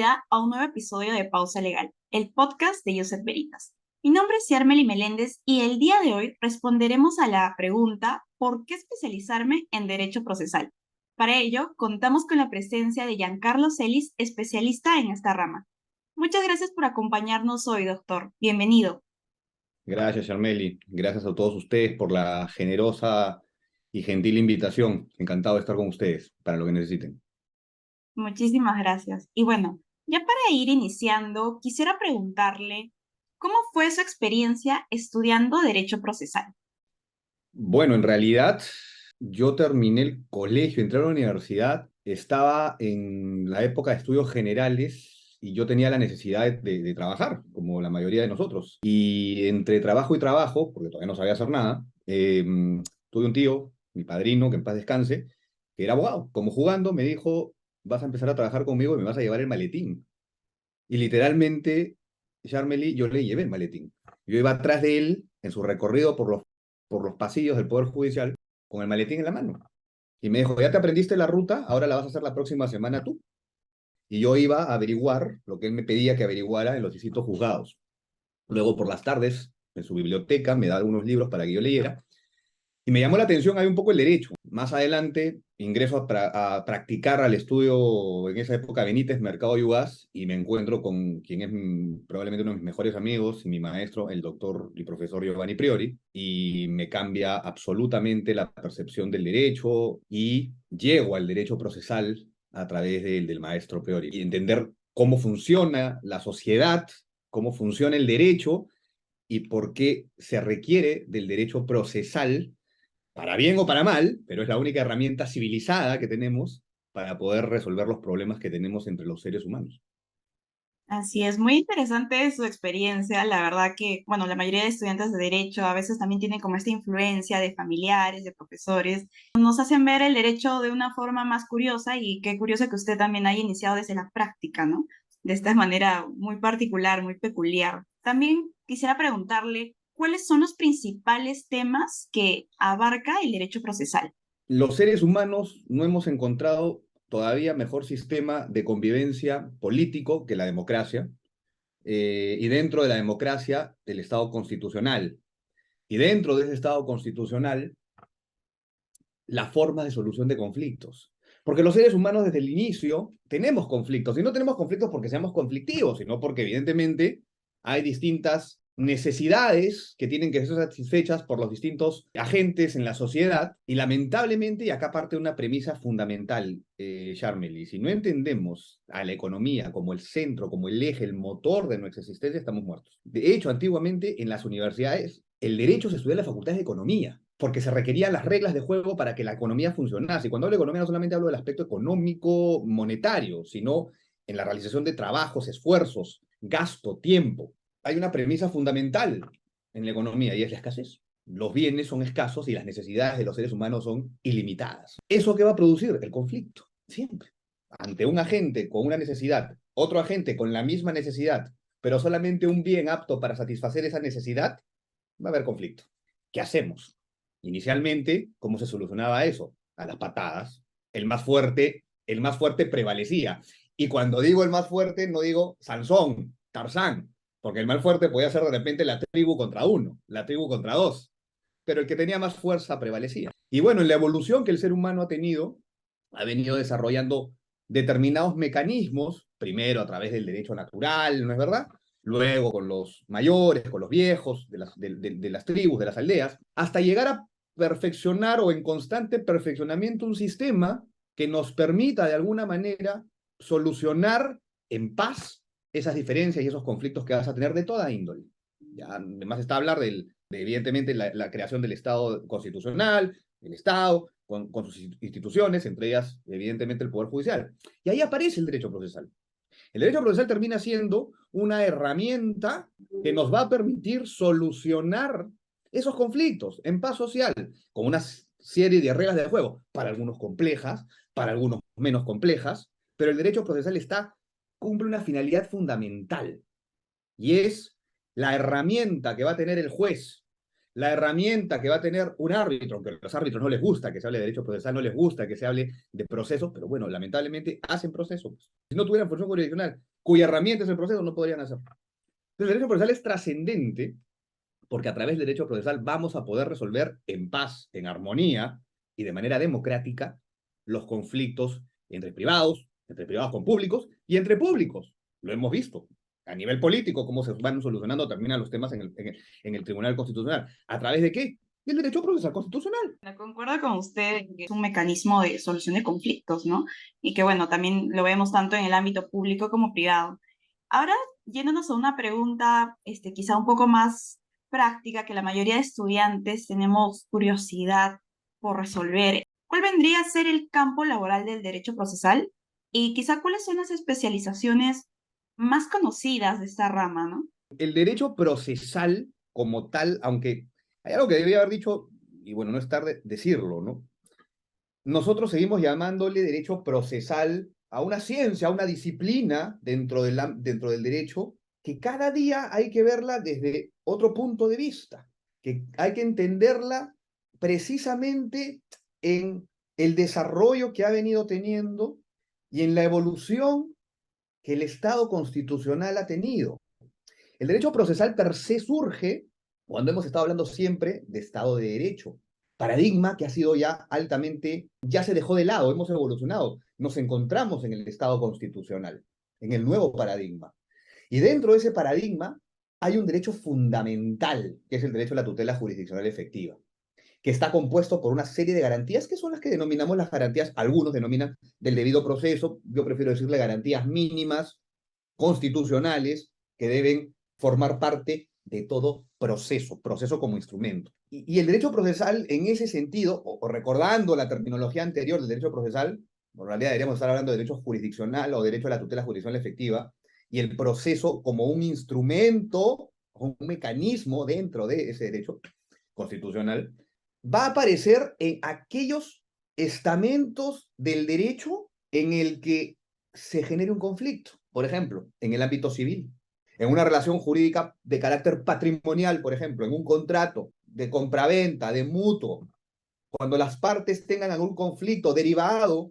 bienvenida a un nuevo episodio de Pausa Legal, el podcast de Joseph Veritas. Mi nombre es Yarmely Meléndez y el día de hoy responderemos a la pregunta ¿por qué especializarme en Derecho Procesal? Para ello, contamos con la presencia de Giancarlo Celis, especialista en esta rama. Muchas gracias por acompañarnos hoy, doctor. Bienvenido. Gracias, Yarmely. Gracias a todos ustedes por la generosa y gentil invitación. Encantado de estar con ustedes para lo que necesiten. Muchísimas gracias. Y bueno, ya para ir iniciando, quisiera preguntarle, ¿cómo fue su experiencia estudiando Derecho Procesal? Bueno, en realidad, yo terminé el colegio, entré a la universidad, estaba en la época de estudios generales y yo tenía la necesidad de trabajar, como la mayoría de nosotros. Y entre trabajo y trabajo, porque todavía no sabía hacer nada, tuve un tío, mi padrino, que en paz descanse, que era abogado. Como jugando, me dijo, vas a empezar a trabajar conmigo y me vas a llevar el maletín. Y literalmente, Yarmely, yo le llevé el maletín. Yo iba atrás de él en su recorrido por los pasillos del Poder Judicial con el maletín en la mano. Y me dijo, ya te aprendiste la ruta, ahora la vas a hacer la próxima semana tú. Y yo iba a averiguar lo que él me pedía que averiguara en los distintos juzgados. Luego, por las tardes, en su biblioteca, me daba algunos libros para que yo leyera. Y me llamó la atención ahí un poco el derecho. Más adelante ingreso a practicar al estudio, en esa época, Benítez, Mercado y UAS, y me encuentro con quien es probablemente uno de mis mejores amigos y mi maestro, el doctor y profesor Giovanni Priori, y me cambia absolutamente la percepción del derecho y llego al derecho procesal a través del maestro Priori y entender cómo funciona la sociedad, cómo funciona el derecho y por qué se requiere del derecho procesal para bien o para mal, pero es la única herramienta civilizada que tenemos para poder resolver los problemas que tenemos entre los seres humanos. Así es, muy interesante su experiencia. La verdad que, bueno, la mayoría de estudiantes de derecho a veces también tienen como esta influencia de familiares, de profesores. Nos hacen ver el derecho de una forma más curiosa y qué curioso que usted también haya iniciado desde la práctica, ¿no? De esta manera muy particular, muy peculiar. También quisiera preguntarle, ¿cuáles son los principales temas que abarca el derecho procesal? Los seres humanos no hemos encontrado todavía mejor sistema de convivencia político que la democracia, y dentro de la democracia, el Estado constitucional. Y dentro de ese Estado constitucional, la forma de solución de conflictos. Porque los seres humanos desde el inicio tenemos conflictos, y no tenemos conflictos porque seamos conflictivos, sino porque evidentemente hay distintas necesidades que tienen que ser satisfechas por los distintos agentes en la sociedad, y lamentablemente, y acá parte una premisa fundamental, Yarmely, si no entendemos a la economía como el centro, como el eje, el motor de nuestra existencia, estamos muertos. De hecho, antiguamente en las universidades, el derecho se estudia en la facultad de economía, porque se requerían las reglas de juego para que la economía funcionase. Y cuando hablo de economía no solamente hablo del aspecto económico, monetario, sino en la realización de trabajos, esfuerzos, gasto, tiempo. Hay una premisa fundamental en la economía y es la escasez. Los bienes son escasos y las necesidades de los seres humanos son ilimitadas. ¿Eso qué va a producir? El conflicto, siempre. Ante un agente con una necesidad, otro agente con la misma necesidad, pero solamente un bien apto para satisfacer esa necesidad, va a haber conflicto. ¿Qué hacemos? Inicialmente, ¿cómo se solucionaba eso? A las patadas. El más fuerte prevalecía. Y cuando digo el más fuerte, no digo Sansón, Tarzán, porque el más fuerte podía ser de repente la tribu contra uno, la tribu contra dos, pero el que tenía más fuerza prevalecía. Y bueno, en la evolución que el ser humano ha tenido, ha venido desarrollando determinados mecanismos, primero a través del derecho natural, ¿no es verdad? Luego con los mayores, con los viejos de las tribus, de las aldeas, hasta llegar a perfeccionar o en constante perfeccionamiento un sistema que nos permita de alguna manera solucionar en paz esas diferencias y esos conflictos que vas a tener de toda índole. Ya, además está hablar evidentemente, la creación del Estado constitucional, el Estado, con sus instituciones, entre ellas, evidentemente, el Poder Judicial. Y ahí aparece el derecho procesal. El derecho procesal termina siendo una herramienta que nos va a permitir solucionar esos conflictos en paz social, con una serie de reglas de juego, para algunos complejas, para algunos menos complejas, pero el derecho procesal cumple una finalidad fundamental, y es la herramienta que va a tener el juez La herramienta que va a tener un árbitro, aunque a los árbitros no les gusta que se hable de derecho procesal, no les gusta que se hable de procesos, pero bueno, lamentablemente hacen procesos. Si no tuvieran función jurisdiccional, cuya herramienta es el proceso, no podrían hacer. Entonces, el derecho procesal es trascendente porque a través del derecho procesal vamos a poder resolver en paz, en armonía y de manera democrática los conflictos entre privados con públicos y entre públicos. Lo hemos visto a nivel político, cómo se van solucionando también los temas en el Tribunal Constitucional. ¿A través de qué? Del derecho procesal constitucional. Bueno, concuerdo con usted en que es un mecanismo de solución de conflictos, ¿no? Y que, bueno, también lo vemos tanto en el ámbito público como privado. Ahora, yéndonos a una pregunta, quizá un poco más práctica, que la mayoría de estudiantes tenemos curiosidad por resolver. ¿Cuál vendría a ser el campo laboral del derecho procesal? Y quizá cuáles son las especializaciones más conocidas de esta rama, ¿no? El derecho procesal como tal, aunque hay algo que debía haber dicho, y bueno, no es tarde decirlo, ¿no? Nosotros seguimos llamándole derecho procesal a una ciencia, a una disciplina dentro del derecho, que cada día hay que verla desde otro punto de vista, que hay que entenderla precisamente en el desarrollo que ha venido teniendo y en la evolución que el Estado constitucional ha tenido. El derecho procesal per se surge cuando hemos estado hablando siempre de Estado de Derecho, paradigma que ha sido ya altamente, ya se dejó de lado, hemos evolucionado, nos encontramos en el Estado constitucional, en el nuevo paradigma. Y dentro de ese paradigma hay un derecho fundamental, que es el derecho a la tutela jurisdiccional efectiva, que está compuesto por una serie de garantías que son las que denominamos las garantías, algunos denominan del debido proceso, yo prefiero decirle garantías mínimas constitucionales que deben formar parte de todo proceso, proceso como instrumento. Y el derecho procesal en ese sentido, o recordando la terminología anterior del derecho procesal, en realidad deberíamos estar hablando de derecho jurisdiccional o derecho a la tutela jurisdiccional efectiva, y el proceso como un instrumento, un mecanismo dentro de ese derecho constitucional, va a aparecer en aquellos estamentos del derecho en el que se genere un conflicto. Por ejemplo, en el ámbito civil, en una relación jurídica de carácter patrimonial, por ejemplo, en un contrato de compraventa, de mutuo, cuando las partes tengan algún conflicto derivado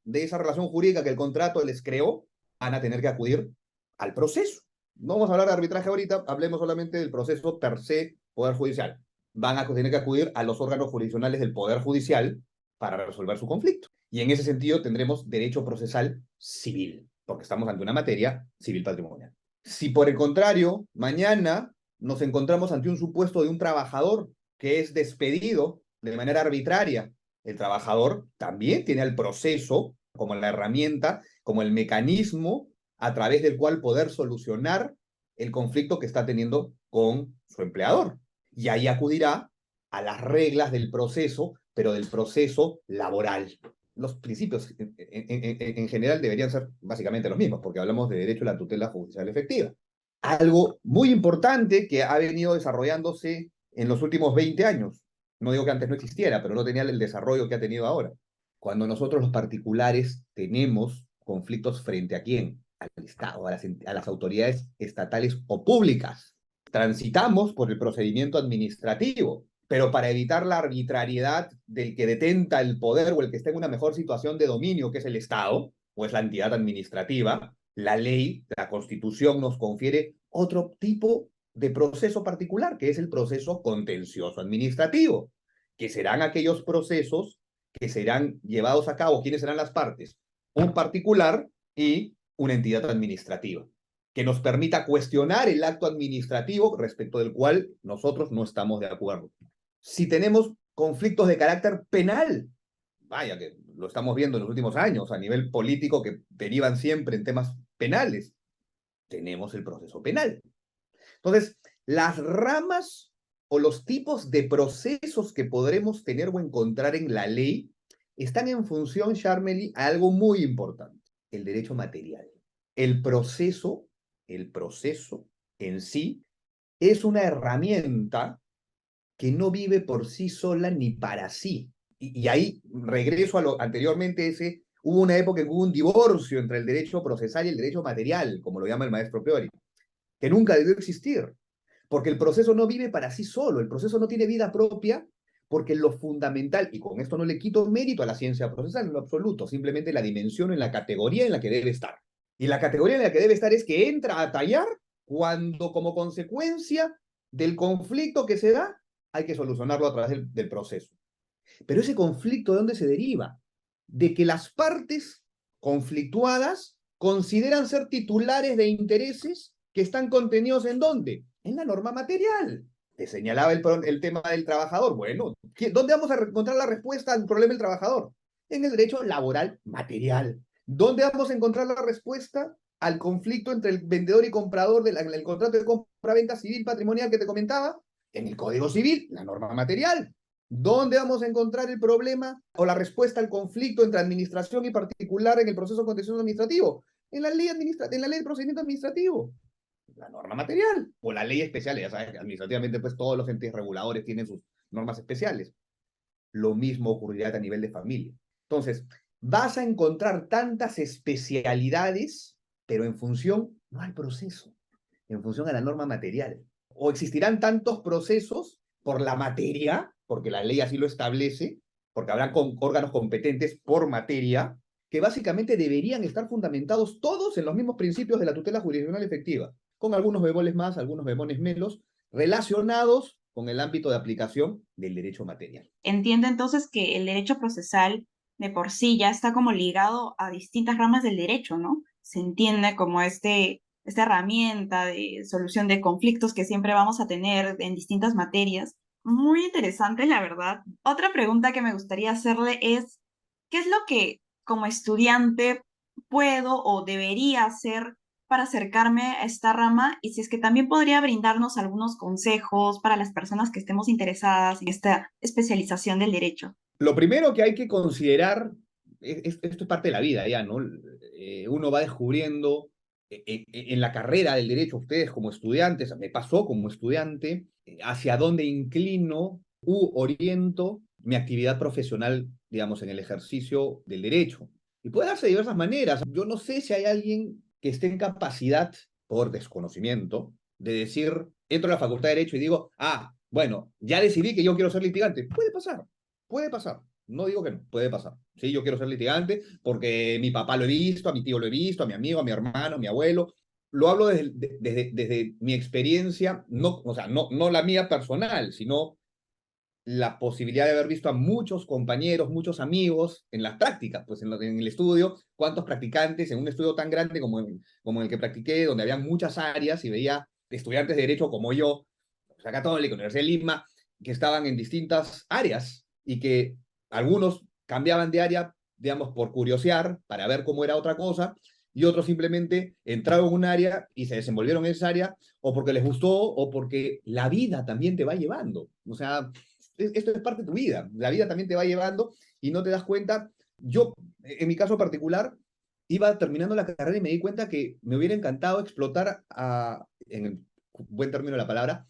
de esa relación jurídica que el contrato les creó, van a tener que acudir al proceso. No vamos a hablar de arbitraje ahorita, hablemos solamente del proceso per se, Poder Judicial. Van a tener que acudir a los órganos jurisdiccionales del Poder Judicial para resolver su conflicto. Y en ese sentido tendremos derecho procesal civil, porque estamos ante una materia civil patrimonial. Si por el contrario, mañana nos encontramos ante un supuesto de un trabajador que es despedido de manera arbitraria, el trabajador también tiene el proceso como la herramienta, como el mecanismo a través del cual poder solucionar el conflicto que está teniendo con su empleador. Y ahí acudirá a las reglas del proceso, pero del proceso laboral. Los principios en general deberían ser básicamente los mismos, porque hablamos de derecho a la tutela judicial efectiva. Algo muy importante que ha venido desarrollándose en los últimos 20 años. No digo que antes no existiera, pero no tenía el desarrollo que ha tenido ahora. Cuando nosotros los particulares tenemos conflictos frente a quién, al Estado, a las autoridades estatales o públicas, transitamos por el procedimiento administrativo, pero para evitar la arbitrariedad del que detenta el poder o el que está en una mejor situación de dominio, que es el Estado, o es la entidad administrativa, la ley, la Constitución nos confiere otro tipo de proceso particular, que es el proceso contencioso administrativo, que serán aquellos procesos que serán llevados a cabo. ¿Quiénes serán las partes? Un particular y una entidad administrativa, que nos permita cuestionar el acto administrativo respecto del cual nosotros no estamos de acuerdo. Si tenemos conflictos de carácter penal, vaya que lo estamos viendo en los últimos años a nivel político que derivan siempre en temas penales, tenemos el proceso penal. Entonces, las ramas o los tipos de procesos que podremos tener o encontrar en la ley están en función, Charmely, a algo muy importante, el derecho material. El proceso, el proceso en sí, es una herramienta que no vive por sí sola ni para sí. Y ahí regreso a lo anteriormente, hubo una época en que hubo un divorcio entre el derecho procesal y el derecho material, como lo llama el maestro Priori, que nunca debió existir, porque el proceso no vive para sí solo, el proceso no tiene vida propia, porque lo fundamental, y con esto no le quito mérito a la ciencia procesal en lo absoluto, simplemente la dimensión en la categoría en la que debe estar. Y la categoría en la que debe estar es que entra a tallar cuando, como consecuencia del conflicto que se da, hay que solucionarlo a través del proceso. Pero ese conflicto, ¿de dónde se deriva? De que las partes conflictuadas consideran ser titulares de intereses que están contenidos ¿en dónde? En la norma material. Te señalaba el tema del trabajador. Bueno, ¿dónde vamos a encontrar la respuesta al problema del trabajador? En el derecho laboral material. ¿Dónde vamos a encontrar la respuesta al conflicto entre el vendedor y comprador del contrato de compra-venta civil patrimonial que te comentaba? En el Código Civil, la norma material. ¿Dónde vamos a encontrar el problema o la respuesta al conflicto entre administración y particular en el proceso contencioso administrativo? En la ley, en la ley de procedimiento administrativo, la norma material o la ley especial. Ya sabes, administrativamente pues todos los entes reguladores tienen sus normas especiales. Lo mismo ocurrirá a nivel de familia. Entonces, vas a encontrar tantas especialidades, pero en función no al proceso, en función a la norma material. O existirán tantos procesos por la materia, porque la ley así lo establece, porque habrá órganos competentes por materia, que básicamente deberían estar fundamentados todos en los mismos principios de la tutela jurisdiccional efectiva, con algunos bemoles más, algunos bemoles menos, relacionados con el ámbito de aplicación del derecho material. Entiendo entonces que el derecho procesal de por sí ya está como ligado a distintas ramas del derecho, ¿no? Se entiende como esta herramienta de solución de conflictos que siempre vamos a tener en distintas materias. Muy interesante, la verdad. Otra pregunta que me gustaría hacerle es, ¿qué es lo que como estudiante puedo o debería hacer para acercarme a esta rama y si es que también podría brindarnos algunos consejos para las personas que estemos interesadas en esta especialización del derecho? Lo primero que hay que considerar, esto es parte de la vida ya, ¿no? Uno va descubriendo en la carrera del derecho, ustedes como estudiantes, me pasó como estudiante, hacia dónde inclino u oriento mi actividad profesional, digamos, en el ejercicio del derecho. Y puede darse de diversas maneras. Yo no sé si hay alguien que esté en capacidad, por desconocimiento, de decir, entro a la Facultad de Derecho y digo, ah, bueno, ya decidí que yo quiero ser litigante. Puede pasar, puede pasar. No digo que no, puede pasar. Sí, yo quiero ser litigante porque mi papá lo he visto, a mi tío lo he visto, a mi amigo, a mi hermano, a mi abuelo. Lo hablo desde mi experiencia, no, o sea, no la mía personal, sino la posibilidad de haber visto a muchos compañeros, muchos amigos en las prácticas, pues en el estudio, cuántos practicantes en un estudio tan grande como el que practiqué, donde había muchas áreas y veía estudiantes de derecho como yo, Universidad Católica, Universidad de Lima, que estaban en distintas áreas y que algunos cambiaban de área, digamos, por curiosear, para ver cómo era otra cosa, y otros simplemente entraron en un área y se desenvolvieron en esa área, o porque les gustó, o porque la vida también te va llevando. O sea, esto es parte de tu vida, la vida también te va llevando y no te das cuenta. Yo, en mi caso particular, iba terminando la carrera y me di cuenta que me hubiera encantado explotar, en el buen término de la palabra,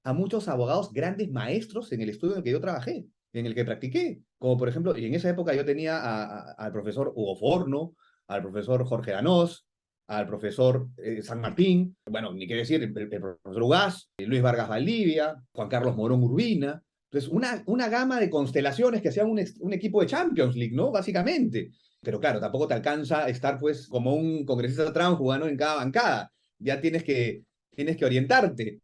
a muchos abogados, grandes maestros en el estudio en el que yo trabajé, en el que practiqué. Como por ejemplo, y en esa época yo tenía al profesor Hugo Forno, al profesor Jorge Danós, al profesor San Martín, bueno, ni qué decir, el profesor Ugaz, Luis Vargas Valdivia, Juan Carlos Morón Urbina. Entonces, una gama de constelaciones que hacían un equipo de Champions League, ¿no? Básicamente. Pero claro, tampoco te alcanza estar pues como un congresista trans jugando en cada bancada. Ya tienes que orientarte.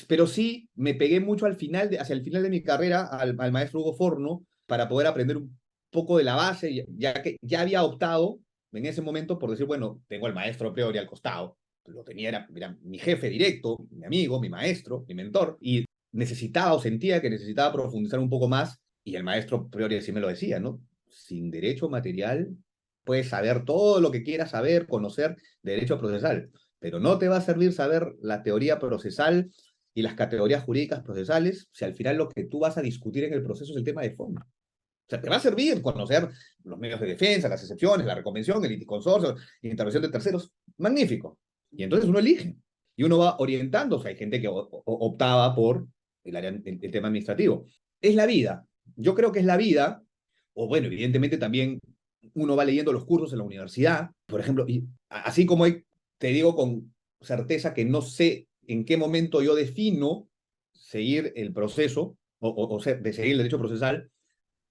Pero sí me pegué mucho hacia el final de mi carrera al maestro Hugo Forno para poder aprender un poco de la base, ya que ya había optado en ese momento por decir, bueno, tengo al maestro Priori al costado, lo tenía, era mi jefe directo, mi amigo, mi maestro, mi mentor, y necesitaba o sentía que necesitaba profundizar un poco más, y el maestro Priori así me lo decía, ¿no? Sin derecho material puedes saber todo lo que quieras saber, conocer de derecho procesal, pero no te va a servir saber la teoría procesal y las categorías jurídicas procesales si al final lo que tú vas a discutir en el proceso es el tema de fondo. O sea, te va a servir conocer los medios de defensa, las excepciones, la reconvención, el litisconsorcio, la intervención de terceros. Magnífico. Y entonces uno elige. Y uno va orientándose. Hay gente que optaba por el tema administrativo. Es la vida. Yo creo que es la vida. O bueno, evidentemente también uno va leyendo los cursos en la universidad. Por ejemplo, y así como te digo con certeza que no sé en qué momento yo defino seguir el proceso, o sea, de seguir el derecho procesal,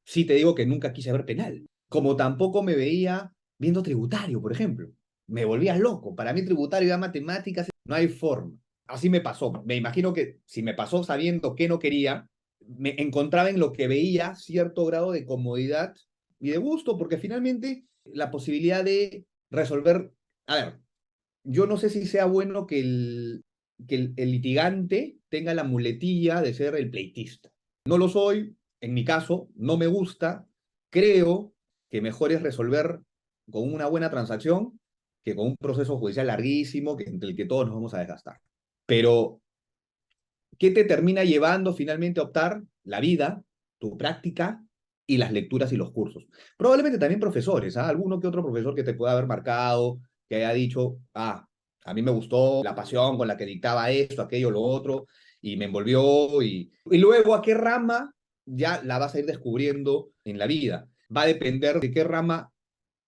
sí te digo que nunca quise ver penal. Como tampoco me veía viendo tributario, por ejemplo. Me volvía loco. Para mí tributario era matemáticas, no hay forma. Así me pasó. Me imagino que si me pasó sabiendo que no quería, me encontraba en lo que veía cierto grado de comodidad y de gusto, porque finalmente la posibilidad de resolver, a ver, yo no sé si sea bueno que el litigante tenga la muletilla de ser el pleitista. No lo soy, en mi caso, no me gusta. Creo que mejor es resolver con una buena transacción que con un proceso judicial larguísimo entre el que todos nos vamos a desgastar. Pero, ¿qué te termina llevando finalmente a optar? La vida, tu práctica y las lecturas y los cursos. Probablemente también profesores, ¿ah? Alguno que otro profesor que te pueda haber marcado, que haya dicho, a mí me gustó la pasión con la que dictaba esto, aquello, lo otro, y me envolvió, y luego a qué rama ya la vas a ir descubriendo en la vida. Va a depender de qué rama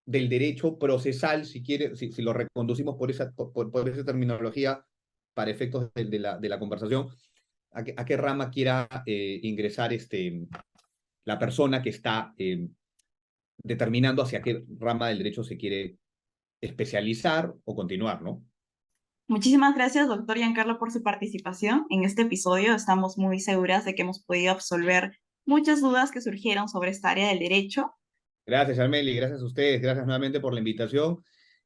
del derecho procesal, si lo reconducimos por esa terminología para efectos de la conversación, a qué rama quiera ingresar la persona que está determinando hacia qué rama del derecho se quiere especializar o continuar, ¿no? Muchísimas gracias, doctor Giancarlo, por su participación en este episodio. Estamos muy seguras de que hemos podido absolver muchas dudas que surgieron sobre esta área del derecho. Gracias, Armeli, gracias a ustedes, gracias nuevamente por la invitación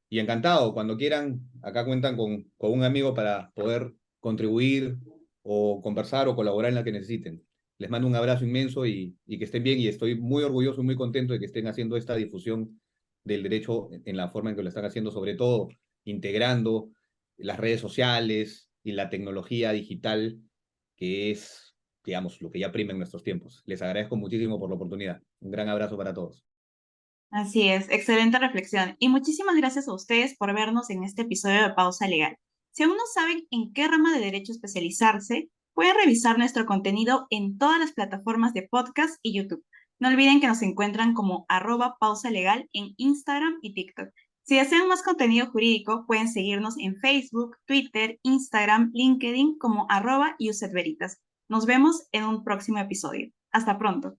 y encantado, cuando quieran, acá cuentan con un amigo para poder contribuir o conversar o colaborar en la que necesiten. Les mando un abrazo inmenso y que estén bien y estoy muy orgulloso y muy contento de que estén haciendo esta difusión del derecho en la forma en que lo están haciendo, sobre todo integrando las redes sociales y la tecnología digital, que es, digamos, lo que ya prima en nuestros tiempos. Les agradezco muchísimo por la oportunidad. Un gran abrazo para todos. Así es, excelente reflexión. Y muchísimas gracias a ustedes por vernos en este episodio de Pausa Legal. Si aún no saben en qué rama de derecho especializarse, pueden revisar nuestro contenido en todas las plataformas de podcast y YouTube. No olviden que nos encuentran como @pausa legal en Instagram y TikTok. Si desean más contenido jurídico, pueden seguirnos en Facebook, Twitter, Instagram, LinkedIn como @UsetVeritas. Nos vemos en un próximo episodio. Hasta pronto.